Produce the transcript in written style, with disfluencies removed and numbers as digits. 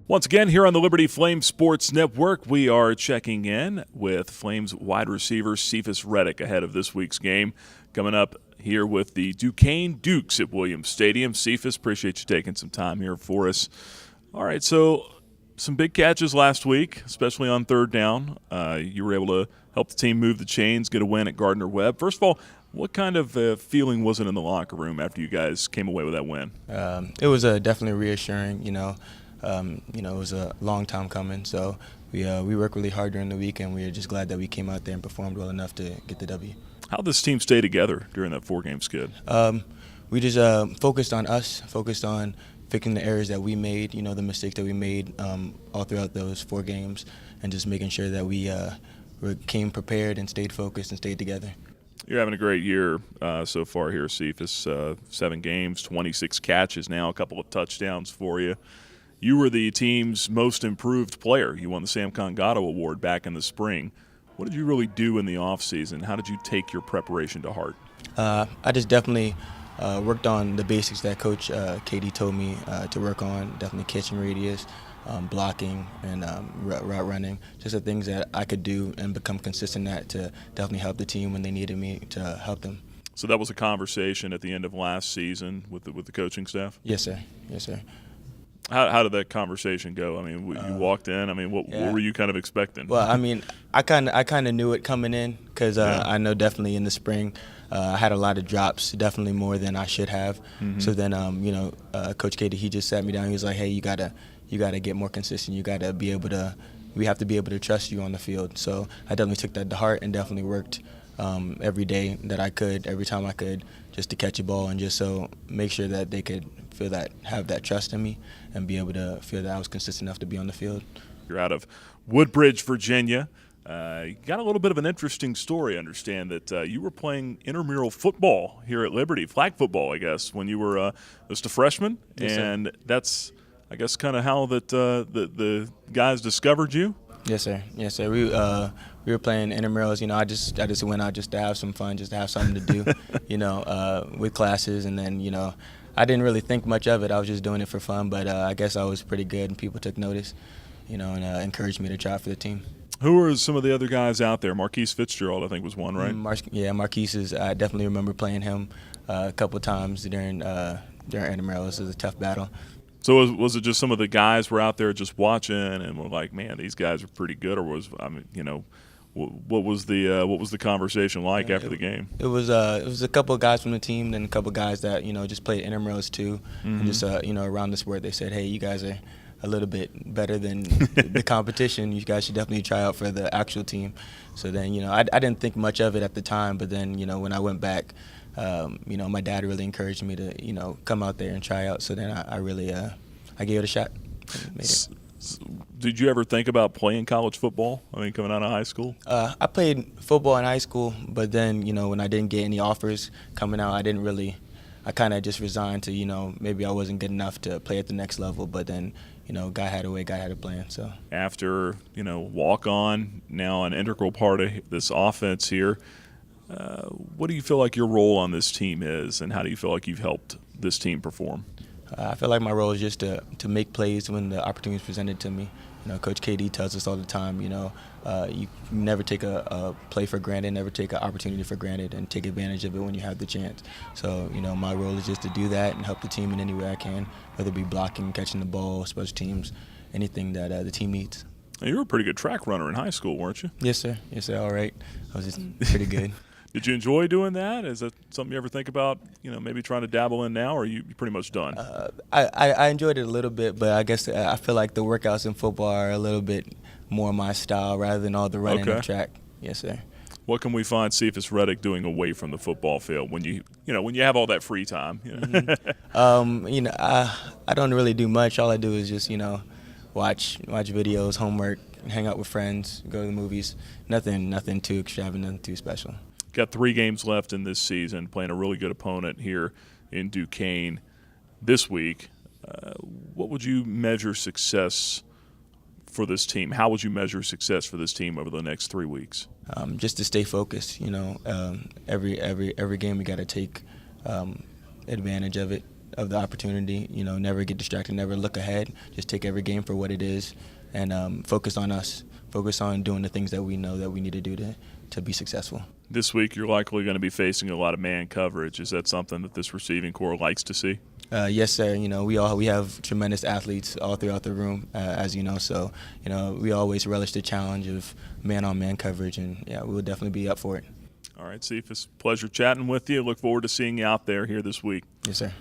Once again, here on the Liberty Flames Sports Network, we are checking in with Flames wide receiver Cephas Reddick ahead of this week's game. Coming up here with the Duquesne Dukes at Williams Stadium. Cephas, appreciate you taking some time here for us. All right, so some big catches last week, especially on third down. You were able to help the team move the chains, get a win at Gardner Webb. First of all, what kind of feeling was it in the locker room after you guys came away with that win? It was definitely reassuring, it was a long time coming, so we worked really hard during the week, and we were just glad that we came out there and performed well enough to get the W. How did this team stay together during that four-game skid? We just focused on us, focused on fixing the errors that we made, the mistakes that we made all throughout those 4 games, and just making sure that we came prepared and stayed focused and stayed together. You're having a great year so far here, Cephas. 7 games, 26 catches now, a couple of touchdowns for you. You were the team's most improved player. You won the Sam Congato Award back in the spring. What did you really do in the offseason? How did you take your preparation to heart? I just definitely worked on the basics that Coach Katie told me to work on, definitely catching radius, blocking, and route running, just the things that I could do and become consistent at to definitely help the team when they needed me to help them. So that was a conversation at the end of last season with the coaching staff? Yes, sir. Yes, sir. How did that conversation go? I mean, you walked in. I mean, what were you kind of expecting? Well, I mean, I kind of knew it coming in because I know definitely in the spring I had a lot of drops, definitely more than I should have. Mm-hmm. So then, Coach Katie, he just sat me down. He was like, "Hey, you gotta get more consistent. You gotta be able to. We have to be able to trust you on the field." So I definitely took that to heart and definitely worked every day that I could, every time I could, just to catch a ball and just so make sure that they could feel that, have that trust in me, and be able to feel that I was consistent enough to be on the field. You're out of Woodbridge, Virginia. You got a little bit of an interesting story. I understand that you were playing intramural football here at Liberty, flag football, I guess, when you were just a freshman. Yes, and sir. That's, I guess, kind of how the guys discovered you. Yes, sir. Yes, sir. We were playing intramurals. I just went out just to have some fun, just to have something to do, with classes. And then, I didn't really think much of it. I was just doing it for fun. But I guess I was pretty good, and people took notice, and encouraged me to try for the team. Who are some of the other guys out there? Marquise Fitzgerald, I think, was one, right? Marquise is. I definitely remember playing him a couple times during intramurals. It was a tough battle. So was it just some of the guys were out there just watching and were like, man, these guys are pretty good, or what was the conversation like after the game? It was a couple of guys from the team, then a couple of guys that just played intramurals too, mm-hmm. and just around the sport they said, hey, you guys are a little bit better than the competition. You guys should definitely try out for the actual team. So then I didn't think much of it at the time, but then when I went back. My dad really encouraged me to, come out there and try out. So then I really, I gave it a shot. Made it. Did you ever think about playing college football? I mean, coming out of high school? I played football in high school, but then, when I didn't get any offers coming out, I kind of just resigned to, maybe I wasn't good enough to play at the next level. But then, God had a way, God had a plan. So after, walk on, now an integral part of this offense here. What do you feel like your role on this team is, and how do you feel like you've helped this team perform? I feel like my role is just to make plays when the opportunity is presented to me. Coach KD tells us all the time, you never take a play for granted, never take an opportunity for granted, and take advantage of it when you have the chance. So, my role is just to do that and help the team in any way I can, whether it be blocking, catching the ball, special teams, anything that the team needs. You were a pretty good track runner in high school, weren't you? Yes, sir. Yes, sir. All right. I was just pretty good. Did you enjoy doing that? Is that something you ever think about, maybe trying to dabble in now, or are you pretty much done? I enjoyed it a little bit, but I guess I feel like the workouts in football are a little bit more my style rather than all the running and track. Yes, sir. What can we find Cephas Reddick doing away from the football field when you have all that free time? Mm-hmm. I don't really do much. All I do is just watch videos, homework, hang out with friends, go to the movies. Nothing too extravagant, nothing too special. Got 3 games left in this season, playing a really good opponent here in Duquesne this week. What would you measure success for this team? How would you measure success for this team over the next 3 weeks? Just to stay focused. Every game we got to take advantage of it. of the opportunity. You know, never get distracted, never look ahead. Just take every game for what it is, and focus on us. Focus on doing the things that we know that we need to do to be successful. This week you're likely going to be facing a lot of man coverage. Is that something that this receiving core likes to see? Yes, sir. You know, we have tremendous athletes all throughout the room, as you know. So, you know, we always relish the challenge of man-on-man coverage, and yeah, we will definitely be up for it. All right, Cephas, pleasure chatting with you. Look forward to seeing you out there here this week. Yes, sir.